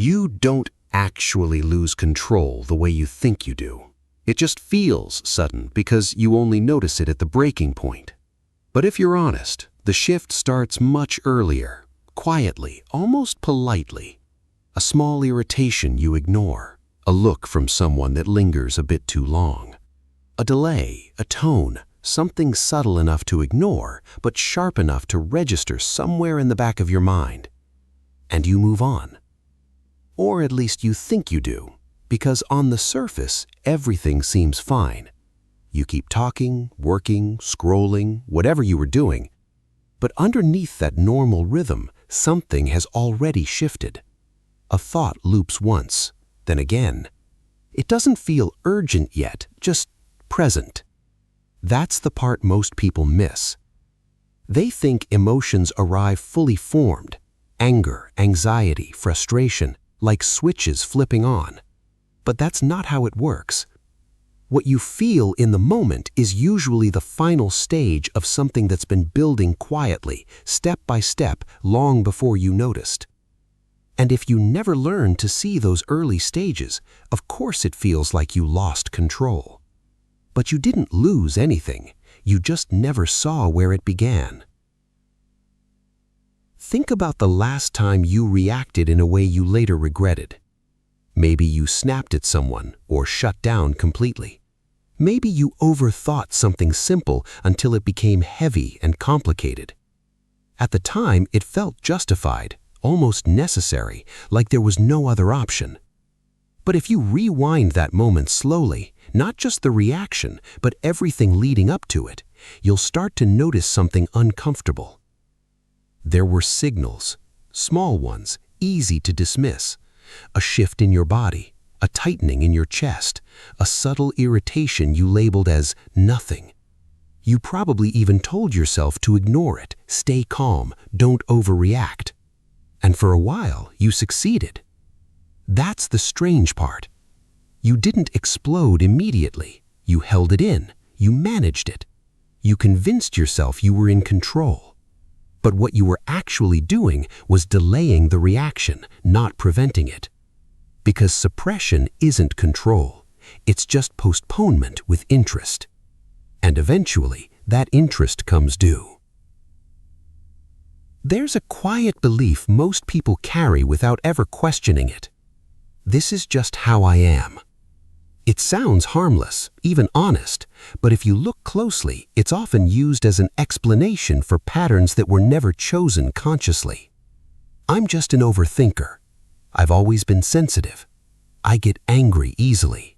You don't actually lose control the way you think you do. It just feels sudden because you only notice it at the breaking point. But if you're honest, the shift starts much earlier, quietly, almost politely. A small irritation you ignore, a look from someone that lingers a bit too long. A delay, a tone, something subtle enough to ignore, but sharp enough to register somewhere in the back of your mind. And you move on. Or at least you think you do, because on the surface, everything seems fine. You keep talking, working, scrolling, whatever you were doing. But underneath that normal rhythm, something has already shifted. A thought loops once, then again. It doesn't feel urgent yet, just present. That's the part most people miss. They think emotions arrive fully formed, anger, anxiety, frustration, like switches flipping on. But that's not how it works. What you feel in the moment is usually the final stage of something that's been building quietly, step by step, long before you noticed. And if you never learn to see those early stages, of course it feels like you lost control. But you didn't lose anything, you just never saw where it began. Think about the last time you reacted in a way you later regretted. Maybe you snapped at someone or shut down completely. Maybe you overthought something simple until it became heavy and complicated. At the time, it felt justified, almost necessary, like there was no other option. But if you rewind that moment slowly, not just the reaction, but everything leading up to it, you'll start to notice something uncomfortable. There were signals, small ones, easy to dismiss. A shift in your body, a tightening in your chest, a subtle irritation you labeled as nothing. You probably even told yourself to ignore it, stay calm, don't overreact. And for a while, you succeeded. That's the strange part. You didn't explode immediately. You held it in. You managed it. You convinced yourself you were in control. But what you were actually doing was delaying the reaction, not preventing it. Because suppression isn't control. It's just postponement with interest. And eventually, that interest comes due. There's a quiet belief most people carry without ever questioning it. This is just how I am. It sounds harmless, even honest, but if you look closely, it's often used as an explanation for patterns that were never chosen consciously. I'm just an overthinker. I've always been sensitive. I get angry easily.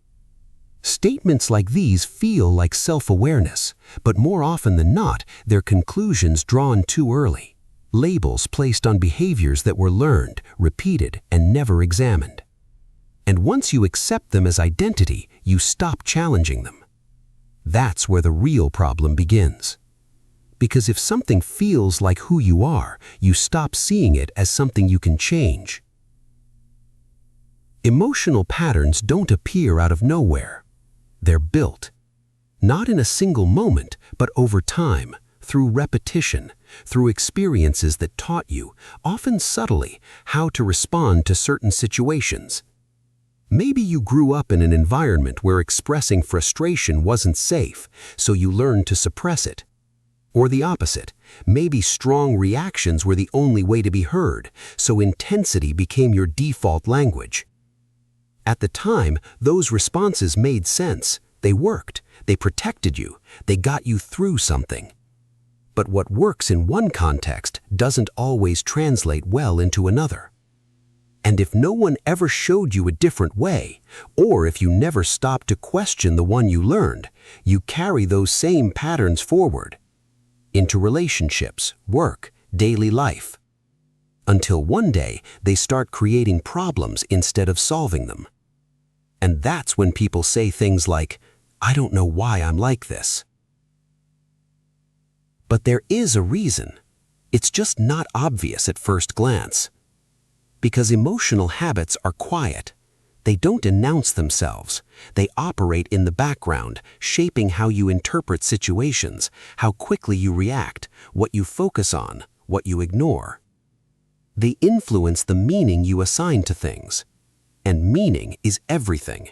Statements like these feel like self-awareness, but more often than not, they're conclusions drawn too early. Labels placed on behaviors that were learned, repeated, and never examined. And once you accept them as identity, you stop challenging them. That's where the real problem begins. Because if something feels like who you are, you stop seeing it as something you can change. Emotional patterns don't appear out of nowhere. They're built. Not in a single moment, but over time, through repetition, through experiences that taught you, often subtly, how to respond to certain situations. Maybe you grew up in an environment where expressing frustration wasn't safe, so you learned to suppress it. Or the opposite, maybe strong reactions were the only way to be heard, so intensity became your default language. At the time, those responses made sense. They worked. They protected you. They got you through something. But what works in one context doesn't always translate well into another. And if no one ever showed you a different way, or if you never stopped to question the one you learned, you carry those same patterns forward into relationships, work, daily life. Until one day, they start creating problems instead of solving them. And that's when people say things like, "I don't know why I'm like this." But there is a reason. It's just not obvious at first glance. Because emotional habits are quiet. They don't announce themselves. They operate in the background, shaping how you interpret situations, how quickly you react, what you focus on, what you ignore. They influence the meaning you assign to things. And meaning is everything.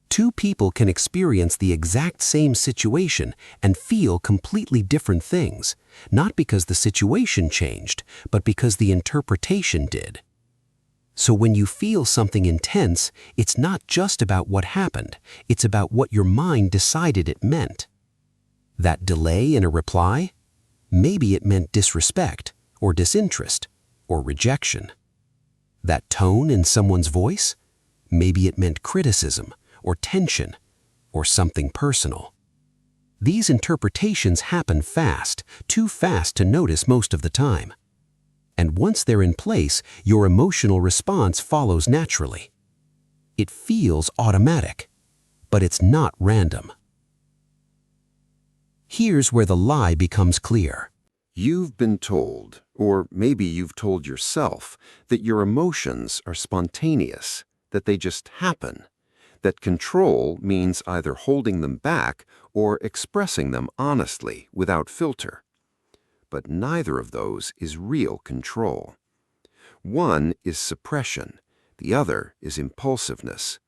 Two people can experience the exact same situation and feel completely different things, not because the situation changed, but because the interpretation did. So when you feel something intense, it's not just about what happened, it's about what your mind decided it meant. That delay in a reply? Maybe it meant disrespect, or disinterest, or rejection. That tone in someone's voice? Maybe it meant criticism, or tension, or something personal. These interpretations happen fast, too fast to notice most of the time. And once they're in place, your emotional response follows naturally. It feels automatic, but it's not random. Here's where the lie becomes clear. You've been told, or maybe you've told yourself, that your emotions are spontaneous, that they just happen, that control means either holding them back or expressing them honestly without filter. But neither of those is real control. One is suppression, the other is impulsiveness.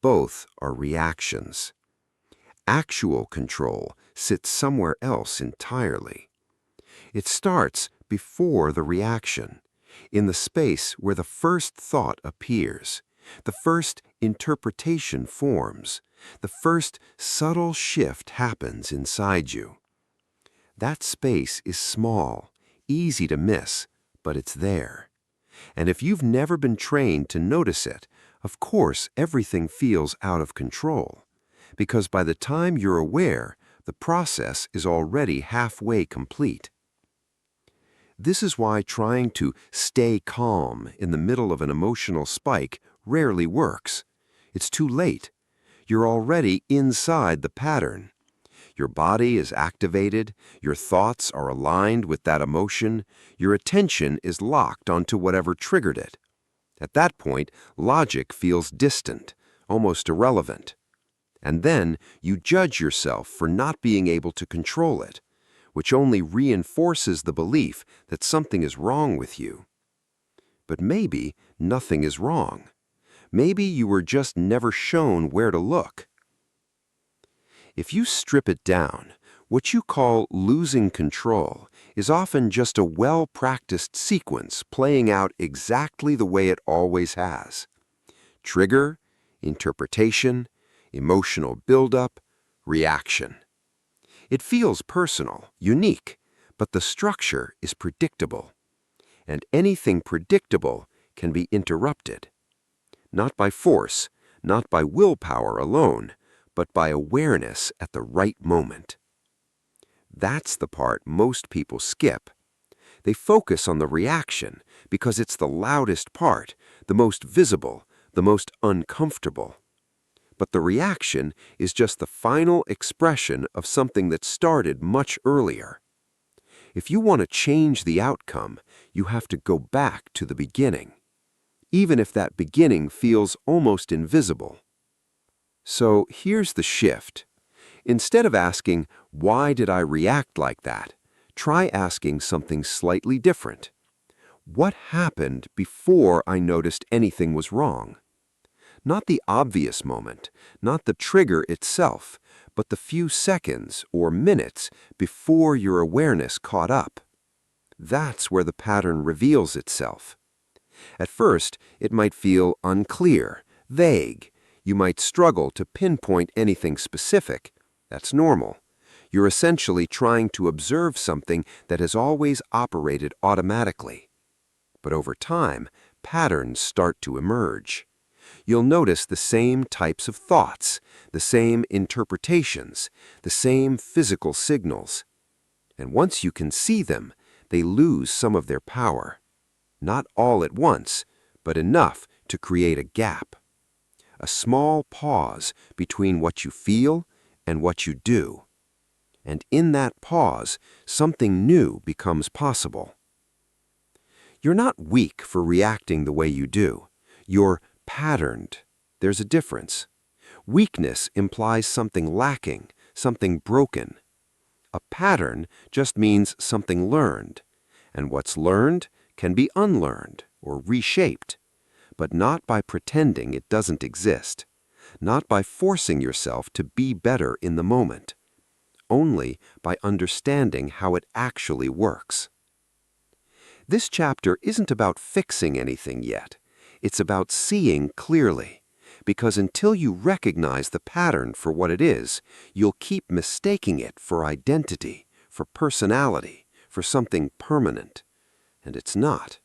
Both are reactions. Actual control sits somewhere else entirely. It starts before the reaction, in the space where the first thought appears, the first interpretation forms, the first subtle shift happens inside you. That space is small, easy to miss, but it's there. And if you've never been trained to notice it, of course everything feels out of control. Because by the time you're aware, the process is already halfway complete. This is why trying to stay calm in the middle of an emotional spike rarely works. It's too late. You're already inside the pattern. Your body is activated, your thoughts are aligned with that emotion, your attention is locked onto whatever triggered it. At that point, logic feels distant, almost irrelevant. And then you judge yourself for not being able to control it, which only reinforces the belief that something is wrong with you. But maybe nothing is wrong. Maybe you were just never shown where to look. If you strip it down, what you call losing control is often just a well-practiced sequence playing out exactly the way it always has. Trigger, interpretation, emotional buildup, reaction. It feels personal, unique, but the structure is predictable. And anything predictable can be interrupted. Not by force, not by willpower alone, but by awareness at the right moment. That's the part most people skip. They focus on the reaction because it's the loudest part, the most visible, the most uncomfortable. But the reaction is just the final expression of something that started much earlier. If you want to change the outcome, you have to go back to the beginning, even if that beginning feels almost invisible. So here's the shift. Instead of asking, "Why did I react like that?" try asking something slightly different. What happened before I noticed anything was wrong? Not the obvious moment, not the trigger itself, but the few seconds or minutes before your awareness caught up. That's where the pattern reveals itself. At first, it might feel unclear, vague. You might struggle to pinpoint anything specific. That's normal. You're essentially trying to observe something that has always operated automatically. But over time, patterns start to emerge. You'll notice the same types of thoughts, the same interpretations, the same physical signals. And once you can see them, they lose some of their power. Not all at once, but enough to create a gap. A small pause between what you feel and what you do. And in that pause, something new becomes possible. You're not weak for reacting the way you do. You're patterned. There's a difference. Weakness implies something lacking, something broken. A pattern just means something learned. And what's learned can be unlearned or reshaped, but not by pretending it doesn't exist, not by forcing yourself to be better in the moment, only by understanding how it actually works. This chapter isn't about fixing anything yet. It's about seeing clearly, because until you recognize the pattern for what it is, you'll keep mistaking it for identity, for personality, for something permanent. And it's not.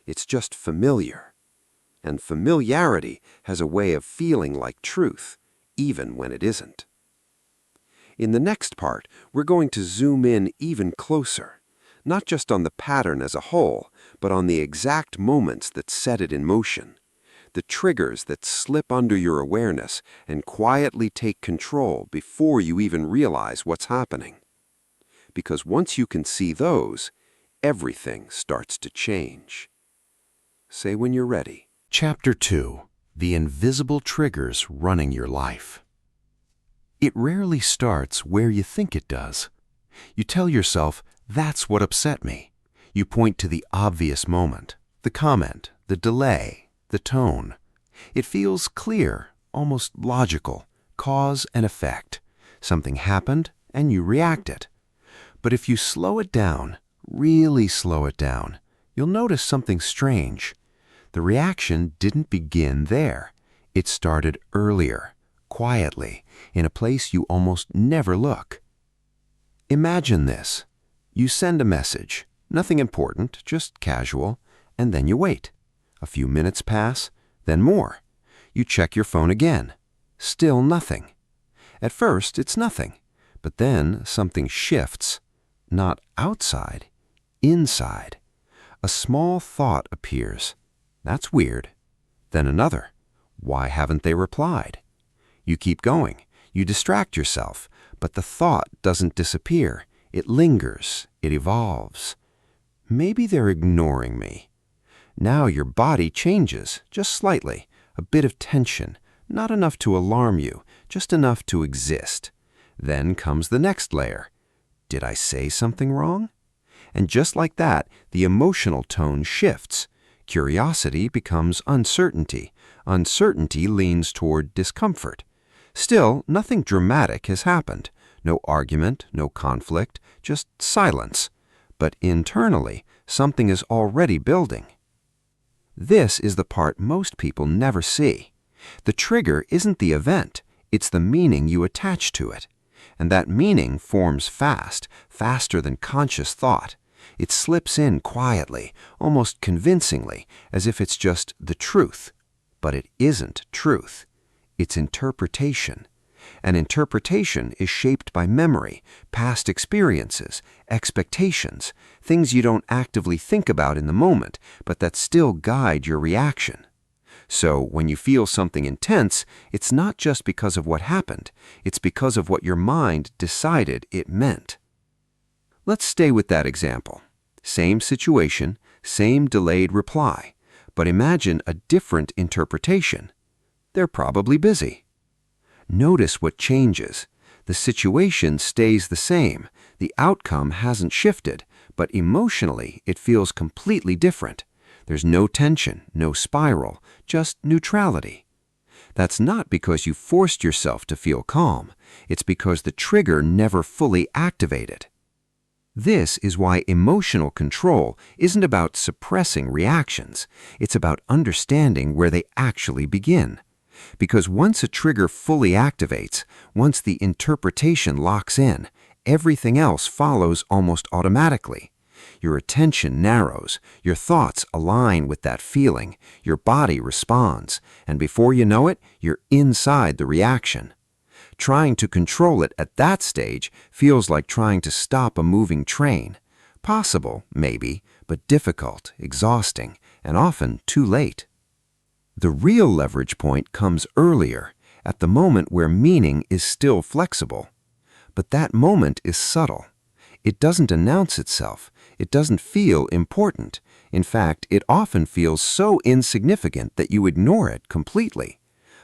It's just familiar. And familiarity has a way of feeling like truth, even when it isn't. In the next part, we're going to zoom in even closer, not just on the pattern as a whole, but on the exact moments that set it in motion, the triggers that slip under your awareness and quietly take control before you even realize what's happening. Because once you can see those, everything starts to change. Say when you're ready. Chapter 2. The Invisible Triggers Running Your Life. It rarely starts where you think it does. You tell yourself, that's what upset me. You point to the obvious moment, the comment, the delay, the tone. It feels clear, almost logical, cause and effect. Something happened and you reacted. But if you slow it down, really slow it down, you'll notice something strange. The reaction didn't begin there. It started earlier, quietly, in a place you almost never look. Imagine this. You send a message, nothing important, just casual, and then you wait. A few minutes pass, then more. You check your phone again. Still nothing. At first, it's nothing, but then something shifts. Not outside, inside. A small thought appears. That's weird. Then another. Why haven't they replied? You keep going. You distract yourself, but the thought doesn't disappear. It lingers. It evolves. Maybe they're ignoring me. Now your body changes, just slightly. A bit of tension. Not enough to alarm you, just enough to exist. Then comes the next layer. Did I say something wrong? And just like that, the emotional tone shifts. Curiosity becomes uncertainty. Uncertainty leans toward discomfort. Still, nothing dramatic has happened. No argument, no conflict, just silence. But internally, something is already building. This is the part most people never see. The trigger isn't the event, it's the meaning you attach to it. And that meaning forms fast, faster than conscious thought. It slips in quietly, almost convincingly, as if it's just the truth. But it isn't truth. It's interpretation. And interpretation is shaped by memory, past experiences, expectations, things you don't actively think about in the moment, but that still guide your reaction. So when you feel something intense, it's not just because of what happened, it's because of what your mind decided it meant. Let's stay with that example. Same situation, same delayed reply, but imagine a different interpretation. They're probably busy. Notice what changes. The situation stays the same. The outcome hasn't shifted, but emotionally it feels completely different. There's no tension, no spiral, just neutrality. That's not because you forced yourself to feel calm. It's because the trigger never fully activated. This is why emotional control isn't about suppressing reactions. It's about understanding where they actually begin. Because once a trigger fully activates, once the interpretation locks in, everything else follows almost automatically. Your attention narrows, your thoughts align with that feeling, your body responds, and before you know it, you're inside the reaction. Trying to control it at that stage feels like trying to stop a moving train. Possible, maybe, but difficult, exhausting, and often too late. The real leverage point comes earlier, at the moment where meaning is still flexible. But that moment is subtle. It doesn't announce itself. It doesn't feel important. In fact, it often feels so insignificant that you ignore it completely.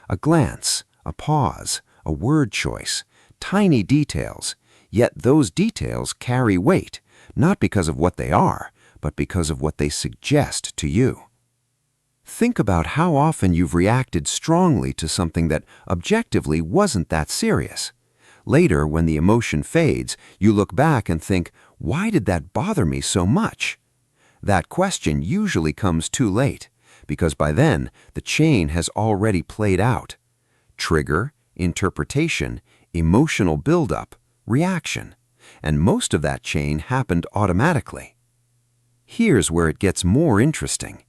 A glance, a pause, a word choice, tiny details. Yet those details carry weight, not because of what they are, but because of what they suggest to you. Think about how often you've reacted strongly to something that objectively wasn't that serious. Later, when the emotion fades, you look back and think, why did that bother me so much? That question usually comes too late, because by then, the chain has already played out. Trigger, interpretation, emotional buildup, reaction, and most of that chain happened automatically. Here's where it gets more interesting.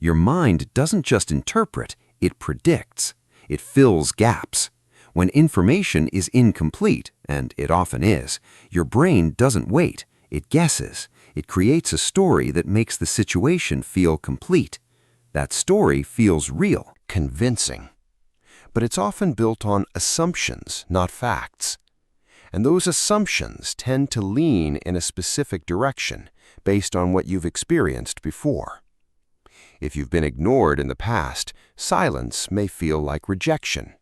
Your mind doesn't just interpret, it predicts. It fills gaps. When information is incomplete, and it often is, your brain doesn't wait, it guesses. It creates a story that makes the situation feel complete. That story feels real, convincing. But it's often built on assumptions, not facts. And those assumptions tend to lean in a specific direction based on what you've experienced before. If you've been ignored in the past, silence may feel like rejection.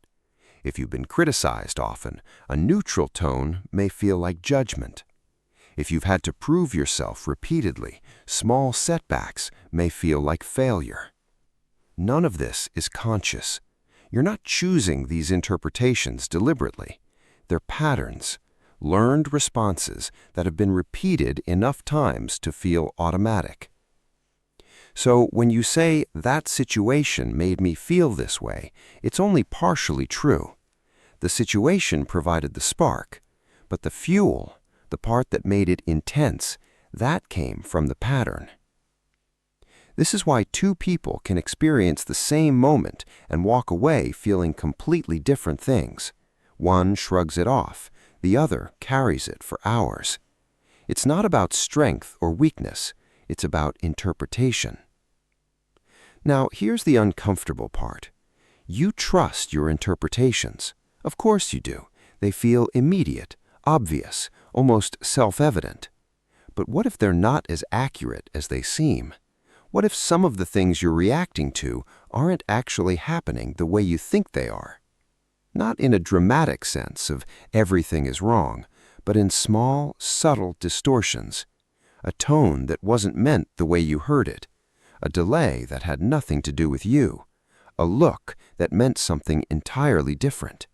If you've been criticized often, a neutral tone may feel like judgment. If you've had to prove yourself repeatedly, small setbacks may feel like failure. None of this is conscious. You're not choosing these interpretations deliberately. They're patterns, learned responses that have been repeated enough times to feel automatic. So when you say, that situation made me feel this way, it's only partially true. The situation provided the spark, but the fuel, the part that made it intense, that came from the pattern. This is why two people can experience the same moment and walk away feeling completely different things. One shrugs it off, the other carries it for hours. It's not about strength or weakness, it's about interpretation. Now, here's the uncomfortable part. You trust your interpretations. Of course you do. They feel immediate, obvious, almost self-evident. But what if they're not as accurate as they seem? What if some of the things you're reacting to aren't actually happening the way you think they are? Not in a dramatic sense of everything is wrong, but in small, subtle distortions. A tone that wasn't meant the way you heard it. A delay that had nothing to do with you. A look that meant something entirely different.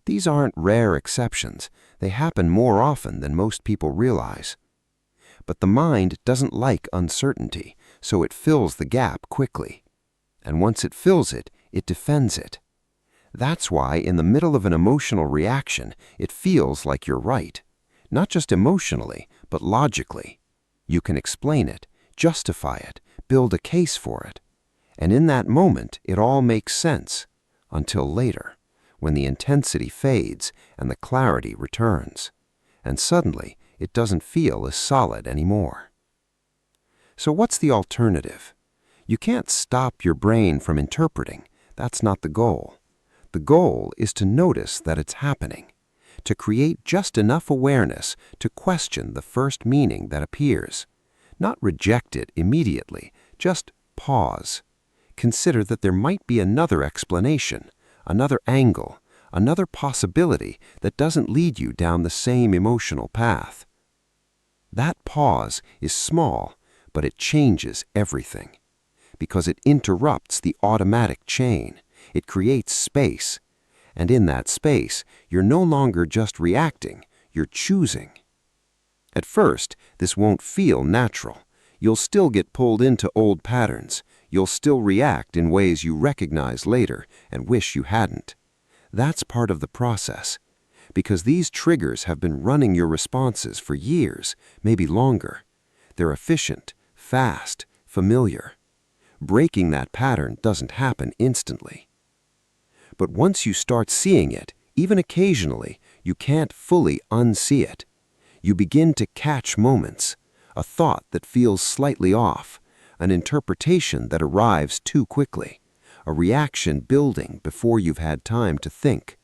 These aren't rare exceptions. They happen more often than most people realize. But the mind doesn't like uncertainty, so it fills the gap quickly. And once it fills it, it defends it. That's why in the middle of an emotional reaction, it feels like you're right. Not just emotionally, but logically. You can explain it, justify it, build a case for it. And in that moment, it all makes sense. Until later, when the intensity fades and the clarity returns. And suddenly, it doesn't feel as solid anymore. So what's the alternative? You can't stop your brain from interpreting. That's not the goal. The goal is to notice that it's happening, to create just enough awareness to question the first meaning that appears. Not reject it immediately, just pause. Consider that there might be another explanation, another angle, another possibility that doesn't lead you down the same emotional path. That pause is small, but it changes everything. Because it interrupts the automatic chain. It creates space. And in that space, you're no longer just reacting, you're choosing. At first, this won't feel natural. You'll still get pulled into old patterns. You'll still react in ways you recognize later and wish you hadn't. That's part of the process. Because these triggers have been running your responses for years, maybe longer. They're efficient, fast, familiar. Breaking that pattern doesn't happen instantly. But once you start seeing it, even occasionally, you can't fully unsee it. You begin to catch moments, a thought that feels slightly off, an interpretation that arrives too quickly, a reaction building before you've had time to think.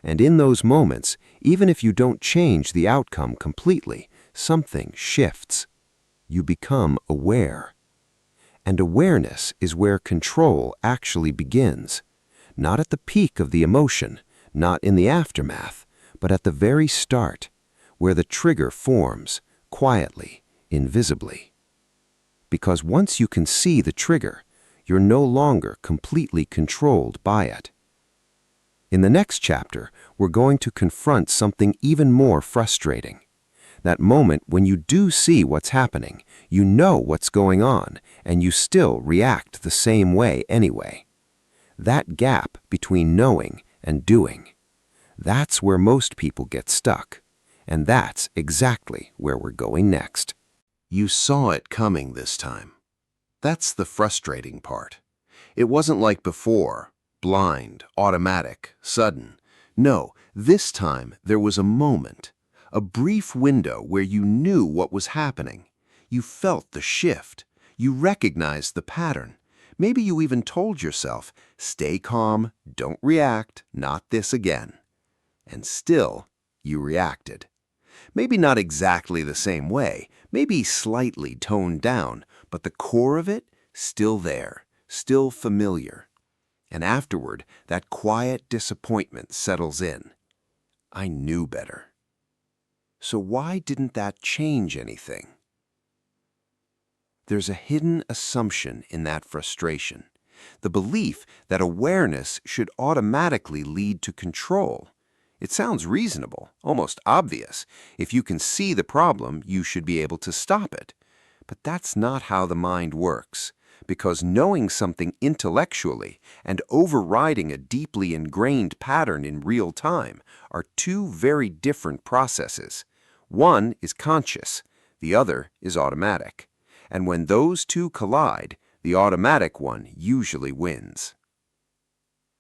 And in those moments, even if you don't change the outcome completely, something shifts. You become aware. And awareness is where control actually begins. Not at the peak of the emotion, not in the aftermath, but at the very start, where the trigger forms, quietly, invisibly. because once you can see the trigger, you're no longer completely controlled by it. In the next chapter, we're going to confront something even more frustrating. That moment when you do see what's happening, you know what's going on, and you still react the same way anyway. That gap between knowing and doing. That's where most people get stuck. And that's exactly where we're going next. You saw it coming this time. That's the frustrating part. It wasn't like before, blind, automatic, sudden. No, this time there was a moment, a brief window where you knew what was happening. You felt the shift. You recognized the pattern. Maybe you even told yourself, stay calm, don't react, not this again. And still, you reacted. Maybe not exactly the same way, maybe slightly toned down, but the core of it, still there, still familiar. And afterward, that quiet disappointment settles in. I knew better. So why didn't that change anything? There's a hidden assumption in that frustration, the belief that awareness should automatically lead to control. It sounds reasonable, almost obvious. If you can see the problem, you should be able to stop it. But that's not how the mind works, because knowing something intellectually and overriding a deeply ingrained pattern in real time are two very different processes. One is conscious, the other is automatic. And when those two collide, the automatic one usually wins.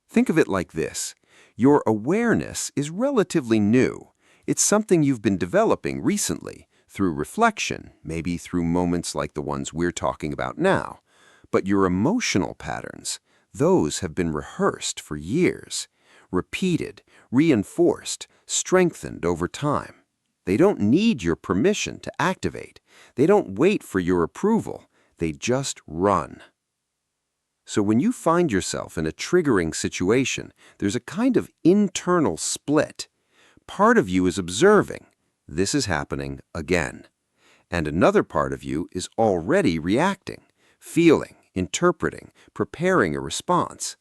Think of it like this. Your awareness is relatively new. It's something you've been developing recently, through reflection, maybe through moments like the ones we're talking about now. But your emotional patterns, those have been rehearsed for years, repeated, reinforced, strengthened over time. They don't need your permission to activate. They don't wait for your approval. They just run. So when you find yourself in a triggering situation, there's a kind of internal split. Part of you is observing, this is happening again. And another part of you is already reacting, feeling, interpreting, preparing a response.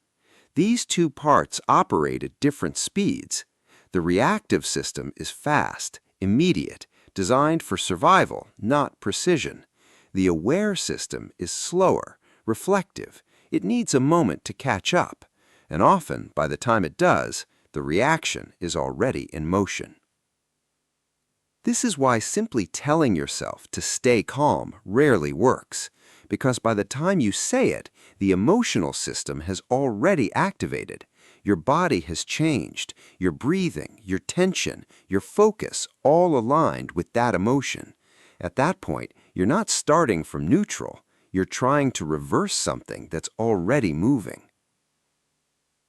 These two parts operate at different speeds. The reactive system is fast, immediate, designed for survival, not precision. The aware system is slower, reflective. It needs a moment to catch up, and often, by the time it does, the reaction is already in motion. This is why simply telling yourself to stay calm rarely works, because by the time you say it, the emotional system has already activated. Your body has changed, your breathing, your tension, your focus, all aligned with that emotion. At that point, you're not starting from neutral. You're trying to reverse something that's already moving.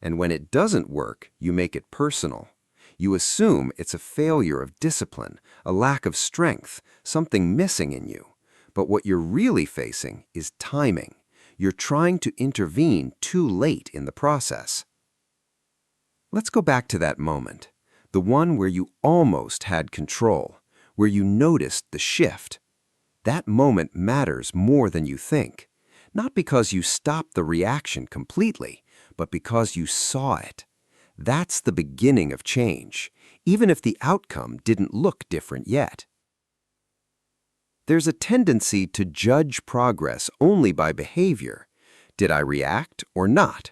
And when it doesn't work, you make it personal. You assume it's a failure of discipline, a lack of strength, something missing in you. But what you're really facing is timing. You're trying to intervene too late in the process. Let's go back to that moment, the one where you almost had control, where you noticed the shift. That moment matters more than you think, not because you stopped the reaction completely, but because you saw it. That's the beginning of change, even if the outcome didn't look different yet. There's a tendency to judge progress only by behavior. Did I react or not?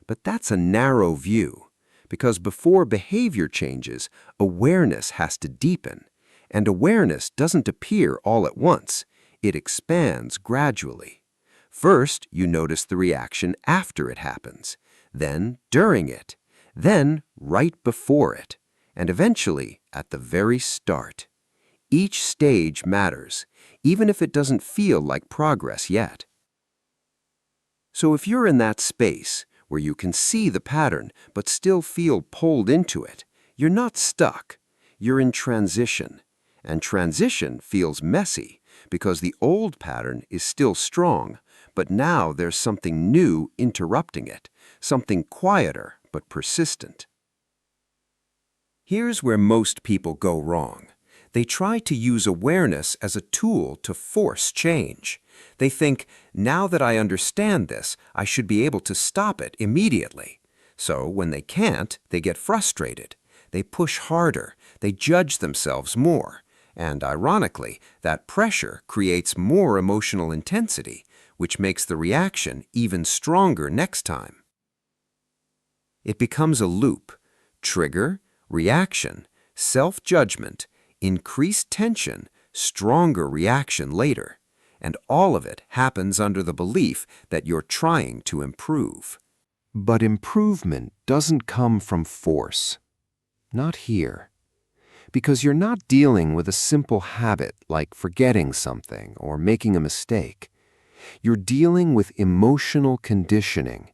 But that's a narrow view, because before behavior changes, awareness has to deepen. And awareness doesn't appear all at once. It expands gradually. First, you notice the reaction after it happens, then during it, then right before it, and eventually at the very start. Each stage matters, even if it doesn't feel like progress yet. So if you're in that space where you can see the pattern but still feel pulled into it, you're not stuck. You're in transition. And transition feels messy because the old pattern is still strong, but now there's something new interrupting it, something quieter but persistent. Here's where most people go wrong. They try to use awareness as a tool to force change. They think, now that I understand this, I should be able to stop it immediately. So when they can't, they get frustrated. They push harder. They judge themselves more. And ironically, that pressure creates more emotional intensity, which makes the reaction even stronger next time. It becomes a loop. Trigger, reaction, self-judgment, increased tension, stronger reaction later. And all of it happens under the belief that you're trying to improve. But improvement doesn't come from force. Not here. Because you're not dealing with a simple habit like forgetting something or making a mistake. You're dealing with emotional conditioning,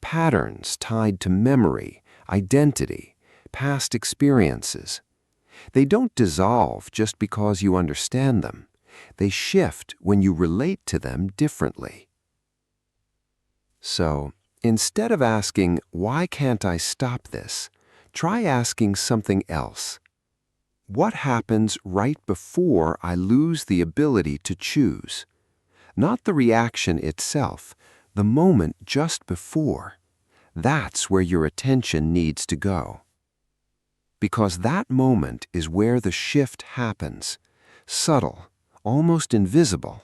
patterns tied to memory, identity, past experiences. They don't dissolve just because you understand them. They shift when you relate to them differently. So, instead of asking, "Why can't I stop this?" try asking something else. What happens right before I lose the ability to choose? Not the reaction itself, the moment just before. That's where your attention needs to go. Because that moment is where the shift happens. Subtle, almost invisible.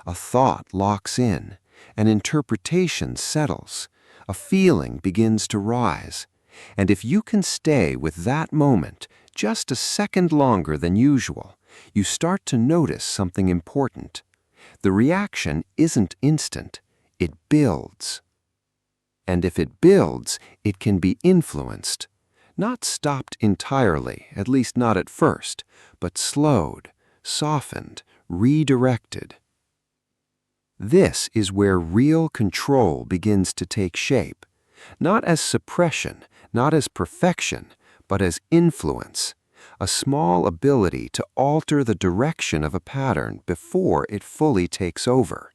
A thought locks in, an interpretation settles, a feeling begins to rise. And if you can stay with that moment just a second longer than usual, you start to notice something important. The reaction isn't instant, it builds. And if it builds, it can be influenced. Not stopped entirely, at least not at first, but slowed, softened, redirected. This is where real control begins to take shape, not as suppression, not as perfection, but as influence, a small ability to alter the direction of a pattern before it fully takes over.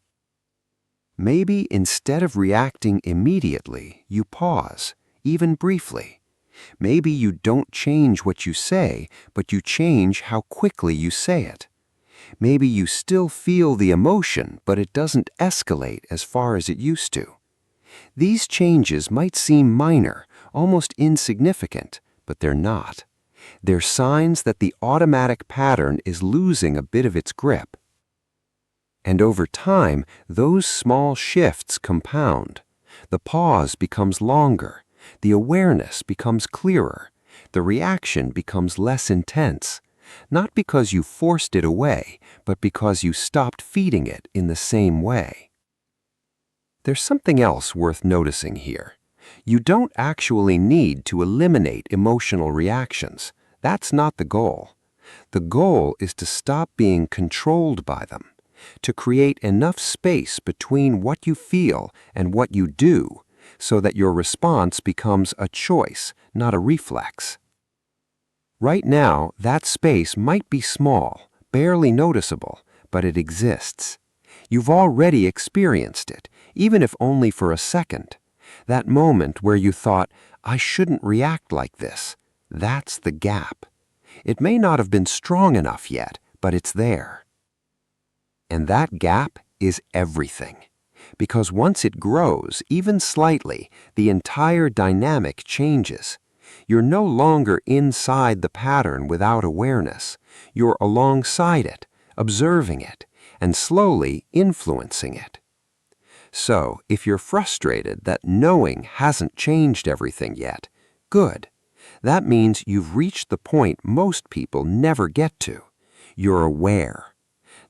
Maybe instead of reacting immediately, you pause, even briefly. Maybe you don't change what you say, but you change how quickly you say it. Maybe you still feel the emotion, but it doesn't escalate as far as it used to. These changes might seem minor, almost insignificant, but they're not. They're signs that the automatic pattern is losing a bit of its grip. And over time, those small shifts compound. The pause becomes longer. The awareness becomes clearer. The reaction becomes less intense. Not because you forced it away, but because you stopped feeding it in the same way. There's something else worth noticing here. You don't actually need to eliminate emotional reactions. That's not the goal. The goal is to stop being controlled by them, to create enough space between what you feel and what you do, so that your response becomes a choice, not a reflex. Right now, that space might be small, barely noticeable, but it exists. You've already experienced it, even if only for a second. That moment where you thought, "I shouldn't react like this." That's the gap. It may not have been strong enough yet, but it's there. And that gap is everything. Because once it grows, even slightly, the entire dynamic changes. You're no longer inside the pattern without awareness. You're alongside it, observing it, and slowly influencing it. So, if you're frustrated that knowing hasn't changed everything yet, good. That means you've reached the point most people never get to. You're aware.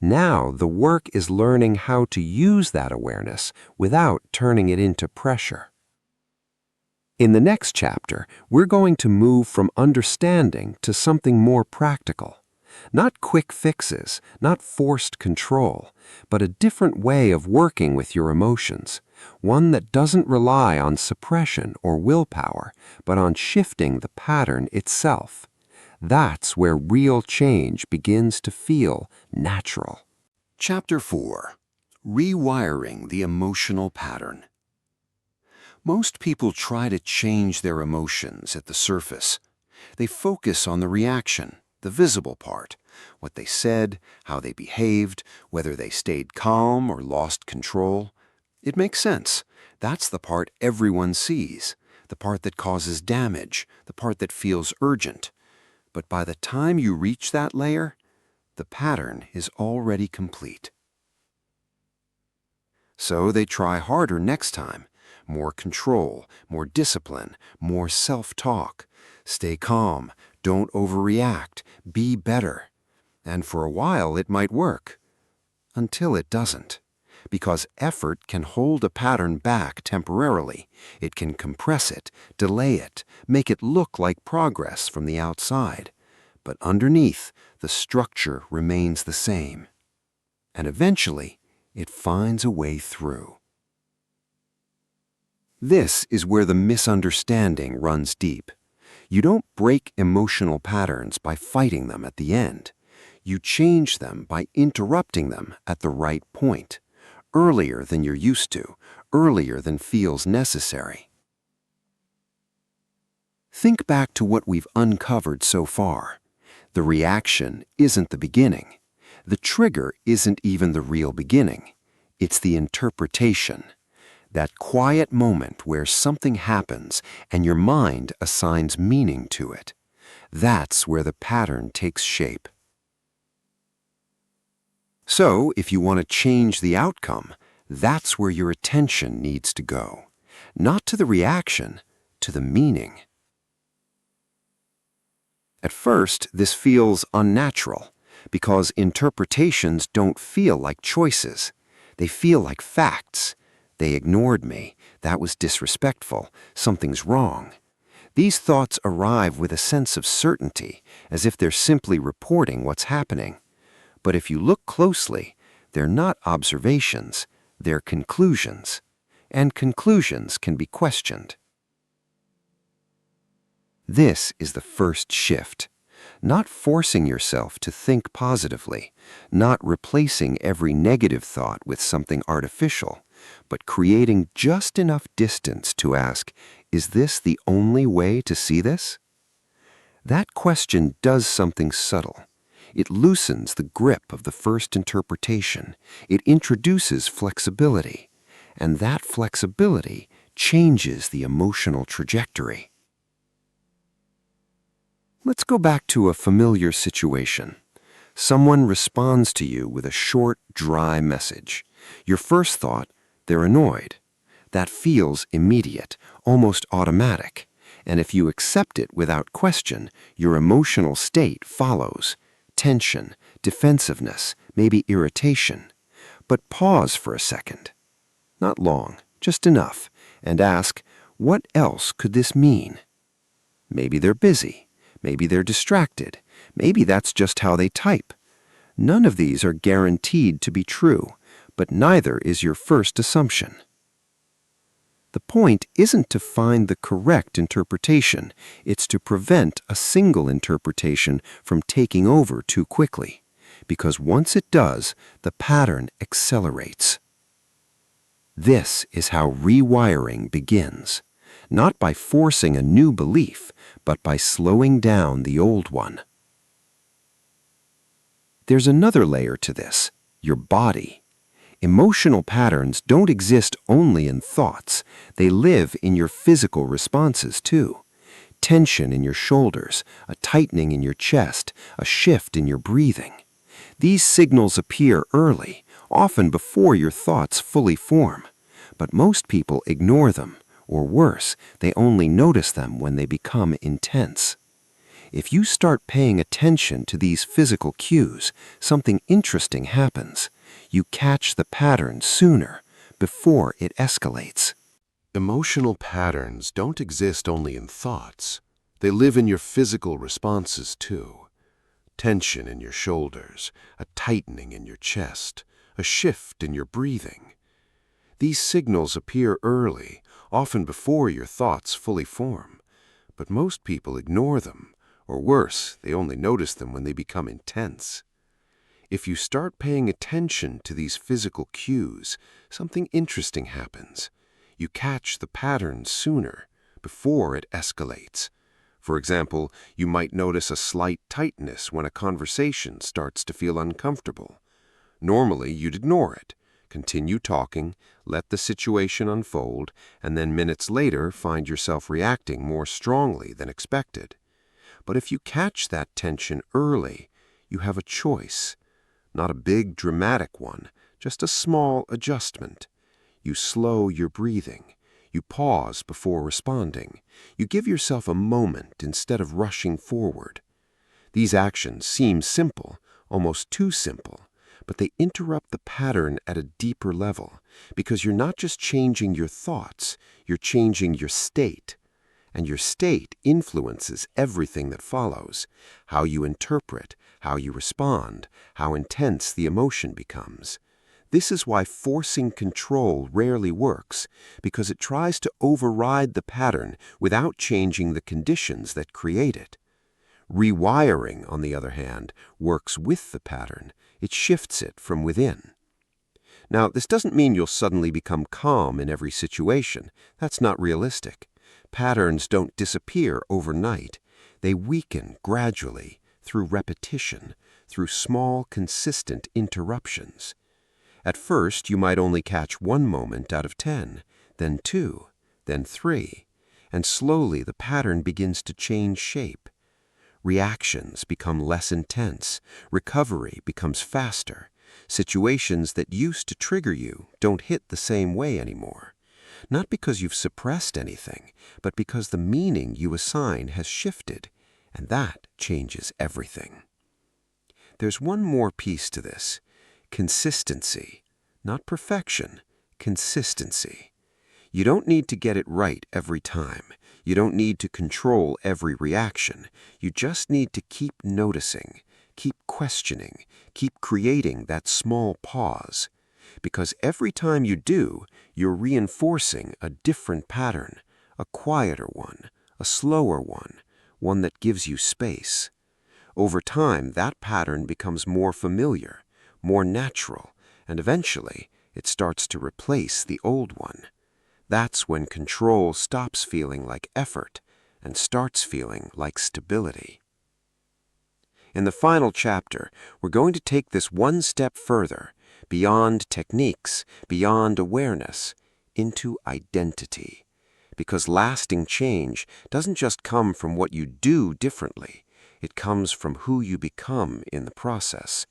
Now the work is learning how to use that awareness without turning it into pressure. In the next chapter, we're going to move from understanding to something more practical. Not quick fixes, not forced control, but a different way of working with your emotions. One that doesn't rely on suppression or willpower, but on shifting the pattern itself. That's where real change begins to feel natural. Chapter 4. Rewiring the Emotional Pattern. Most people try to change their emotions at the surface. They focus on the reaction, the visible part, what they said, how they behaved, whether they stayed calm or lost control. It makes sense. That's the part everyone sees, the part that causes damage, the part that feels urgent. But by the time you reach that layer, the pattern is already complete. So they try harder next time. More control, more discipline, more self-talk. Stay calm, don't overreact, be better. And for a while it might work. Until it doesn't. Because effort can hold a pattern back temporarily. It can compress it, delay it, make it look like progress from the outside. But underneath, the structure remains the same. And eventually, it finds a way through. This is where the misunderstanding runs deep. You don't break emotional patterns by fighting them at the end. You change them by interrupting them at the right point, earlier than you're used to, earlier than feels necessary. Think back to what we've uncovered so far. The reaction isn't the beginning. The trigger isn't even the real beginning. It's the interpretation. That quiet moment where something happens and your mind assigns meaning to it. That's where the pattern takes shape. So, if you want to change the outcome, that's where your attention needs to go. Not to the reaction, to the meaning. At first, this feels unnatural, because interpretations don't feel like choices. They feel like facts. They ignored me. That was disrespectful. Something's wrong. These thoughts arrive with a sense of certainty, as if they're simply reporting what's happening. But if you look closely, they're not observations, they're conclusions. And conclusions can be questioned. This is the first shift. Not forcing yourself to think positively, not replacing every negative thought with something artificial, but creating just enough distance to ask, is this the only way to see this? That question does something subtle. It loosens the grip of the first interpretation. It introduces flexibility, and that flexibility changes the emotional trajectory. Let's go back to a familiar situation. Someone responds to you with a short, dry message. Your first thought, they're annoyed. That feels immediate, almost automatic. And if you accept it without question, your emotional state follows. Tension, defensiveness, maybe irritation. But pause for a second. Not long, just enough, and ask, what else could this mean? Maybe they're busy. Maybe they're distracted. Maybe that's just how they type. None of these are guaranteed to be true, but neither is your first assumption. The point isn't to find the correct interpretation. It's to prevent a single interpretation from taking over too quickly, because once it does, the pattern accelerates. This is how rewiring begins, not by forcing a new belief, but by slowing down the old one. There's another layer to this, your body. Emotional patterns don't exist only in thoughts. They live in your physical responses too. Tension in your shoulders, a tightening in your chest, a shift in your breathing. These signals appear early, often before your thoughts fully form. But most people ignore them, or worse, they only notice them when they become intense. If you start paying attention to these physical cues, something interesting happens. You catch the pattern sooner, before it escalates. Emotional patterns don't exist only in thoughts. They live in your physical responses too. Tension in your shoulders, a tightening in your chest, a shift in your breathing. These signals appear early, often before your thoughts fully form. But most people ignore them, or worse, they only notice them when they become intense. If you start paying attention to these physical cues, something interesting happens. You catch the pattern sooner, before it escalates. For example, you might notice a slight tightness when a conversation starts to feel uncomfortable. Normally, you'd ignore it, continue talking, let the situation unfold, and then minutes later find yourself reacting more strongly than expected. But if you catch that tension early, you have a choice. Not a big, dramatic one, just a small adjustment. You slow your breathing. You pause before responding. You give yourself a moment instead of rushing forward. These actions seem simple, almost too simple, but they interrupt the pattern at a deeper level because you're not just changing your thoughts, you're changing your state. And your state influences everything that follows: how you interpret, how you respond, how intense the emotion becomes. This is why forcing control rarely works, because it tries to override the pattern without changing the conditions that create it. Rewiring, on the other hand, works with the pattern. It shifts it from within. Now, this doesn't mean you'll suddenly become calm in every situation. That's not realistic. Patterns don't disappear overnight. They weaken gradually through repetition, through small, consistent interruptions. At first, you might only catch one moment out of 10, then 2, then 3, and slowly the pattern begins to change shape. Reactions become less intense, recovery becomes faster. Situations that used to trigger you don't hit the same way anymore. Not because you've suppressed anything, but because the meaning you assign has shifted, and that changes everything. There's one more piece to this: consistency. Not perfection, consistency. You don't need to get it right every time. You don't need to control every reaction. You just need to keep noticing, keep questioning, keep creating that small pause. Because every time you do, you're reinforcing a different pattern, a quieter one, a slower one that gives you space. Over time, that pattern becomes more familiar, more natural, and eventually it starts to replace the old one. That's when control stops feeling like effort and starts feeling like stability. In the final chapter, we're going to take this one step further, beyond techniques, beyond awareness, into identity. Because lasting change doesn't just come from what you do differently, it comes from who you become in the process.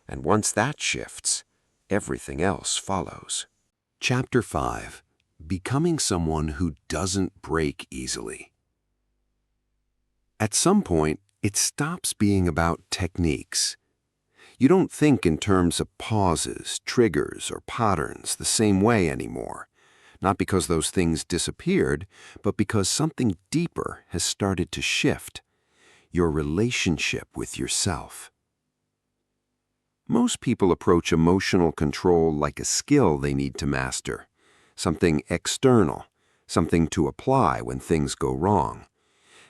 And once that shifts, everything else follows. Chapter 5. Becoming someone who doesn't break easily. At some point, it stops being about techniques. You don't think in terms of pauses, triggers, or patterns the same way anymore. Not because those things disappeared, but because something deeper has started to shift: your relationship with yourself. Most people approach emotional control like a skill they need to master, something external, something to apply when things go wrong.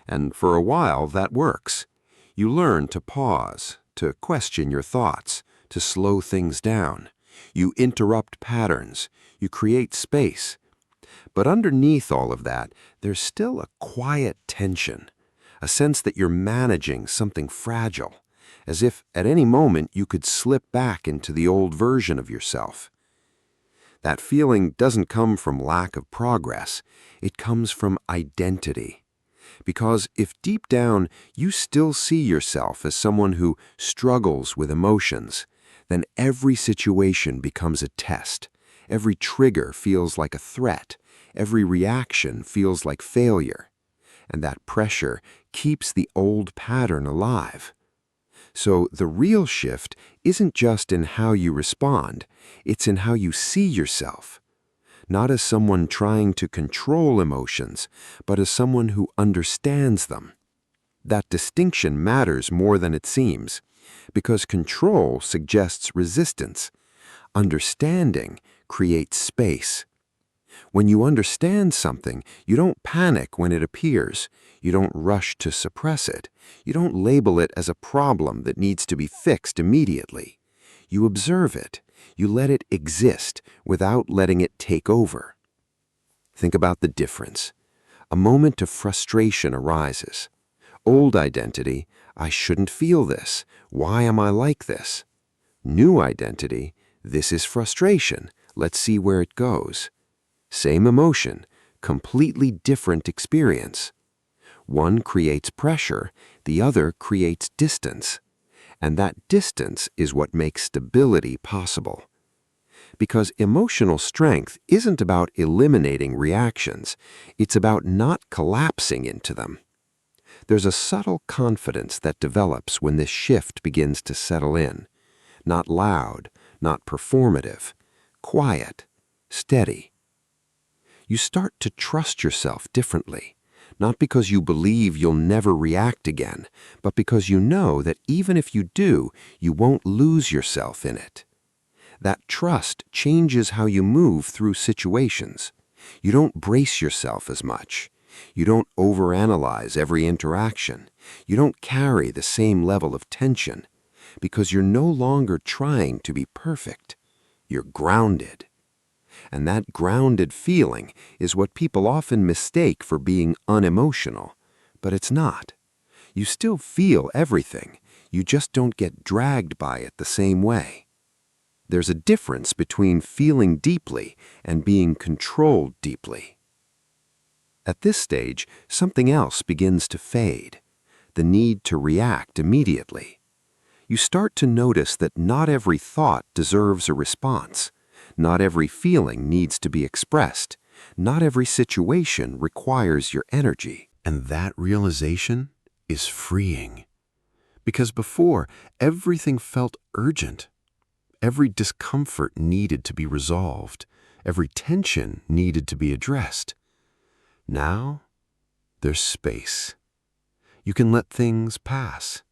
And for a while, that works. You learn to pause, to question your thoughts, to slow things down. You interrupt patterns. You create space. But underneath all of that, there's still a quiet tension, a sense that you're managing something fragile, as if at any moment you could slip back into the old version of yourself. That feeling doesn't come from lack of progress. It comes from identity. Because if deep down you still see yourself as someone who struggles with emotions, then every situation becomes a test. Every trigger feels like a threat. Every reaction feels like failure. And that pressure keeps the old pattern alive. So the real shift isn't just in how you respond, it's in how you see yourself. Not as someone trying to control emotions, but as someone who understands them. That distinction matters more than it seems, because control suggests resistance. Understanding creates space. When you understand something, you don't panic when it appears. You don't rush to suppress it. You don't label it as a problem that needs to be fixed immediately. You observe it. You let it exist without letting it take over. Think about the difference. A moment of frustration arises. Old identity, I shouldn't feel this. Why am I like this? New identity, this is frustration. Let's see where it goes. Same emotion, completely different experience. One creates pressure, the other creates distance. And that distance is what makes stability possible. Because emotional strength isn't about eliminating reactions, it's about not collapsing into them. There's a subtle confidence that develops when this shift begins to settle in. Not loud, not performative, quiet, steady. You start to trust yourself differently, not because you believe you'll never react again, but because you know that even if you do, you won't lose yourself in it. That trust changes how you move through situations. You don't brace yourself as much. You don't overanalyze every interaction. You don't carry the same level of tension because you're no longer trying to be perfect. You're grounded. And that grounded feeling is what people often mistake for being unemotional, but it's not. You still feel everything. You just don't get dragged by it the same way. There's a difference between feeling deeply and being controlled deeply. At this stage, something else begins to fade, the need to react immediately. You start to notice that not every thought deserves a response. Not every feeling needs to be expressed. Not every situation requires your energy. And that realization is freeing. Because before, everything felt urgent. Every discomfort needed to be resolved. Every tension needed to be addressed. Now, there's space. You can let things pass.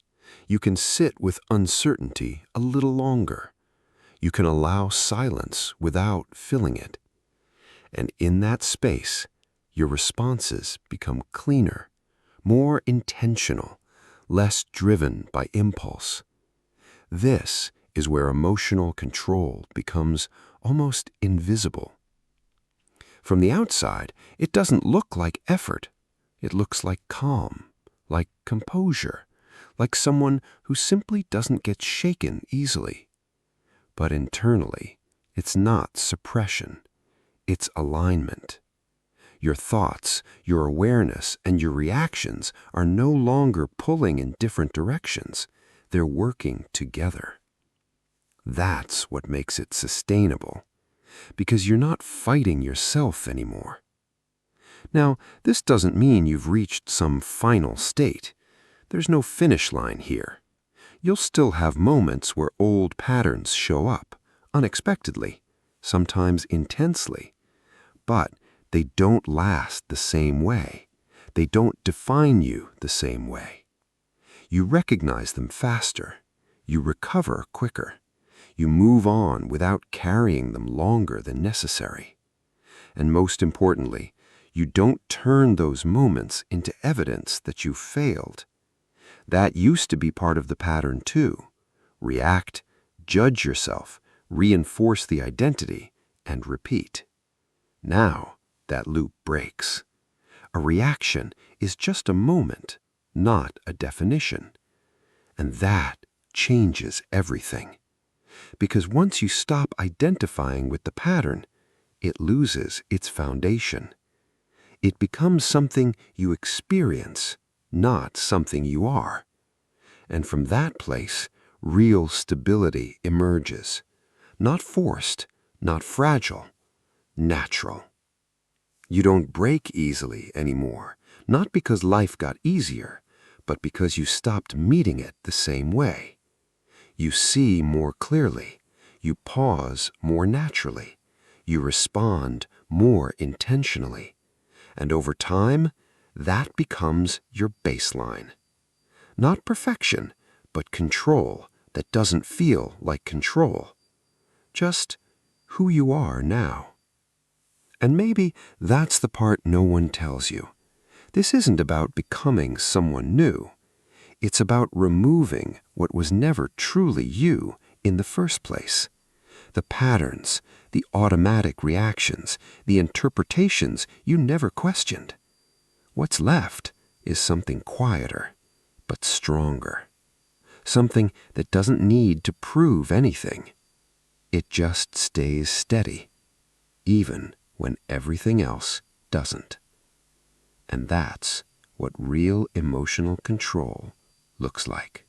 You can sit with uncertainty a little longer. You can allow silence without filling it. And in that space, your responses become cleaner, more intentional, less driven by impulse. This is where emotional control becomes almost invisible. From the outside, it doesn't look like effort. It looks like calm, like composure, like someone who simply doesn't get shaken easily. But internally, it's not suppression. It's alignment. Your thoughts, your awareness, and your reactions are no longer pulling in different directions. They're working together. That's what makes it sustainable, because you're not fighting yourself anymore. Now, this doesn't mean you've reached some final state. There's no finish line here. You'll still have moments where old patterns show up, unexpectedly, sometimes intensely. But they don't last the same way. They don't define you the same way. You recognize them faster. You recover quicker. You move on without carrying them longer than necessary. And most importantly, you don't turn those moments into evidence that you failed. That used to be part of the pattern too. React, judge yourself, reinforce the identity, and repeat. Now, that loop breaks. A reaction is just a moment, not a definition. And that changes everything. Because once you stop identifying with the pattern, it loses its foundation. It becomes something you experience, not something you are. And from that place, real stability emerges. Not forced, not fragile, natural. You don't break easily anymore, not because life got easier, but because you stopped meeting it the same way. You see more clearly. You pause more naturally. You respond more intentionally. And over time, that becomes your baseline. Not perfection, but control that doesn't feel like control. Just who you are now. And maybe that's the part no one tells you. This isn't about becoming someone new. It's about removing what was never truly you in the first place. The patterns, the automatic reactions, the interpretations you never questioned. What's left is something quieter, but stronger. Something that doesn't need to prove anything. It just stays steady, even when everything else doesn't. And that's what real emotional control looks like.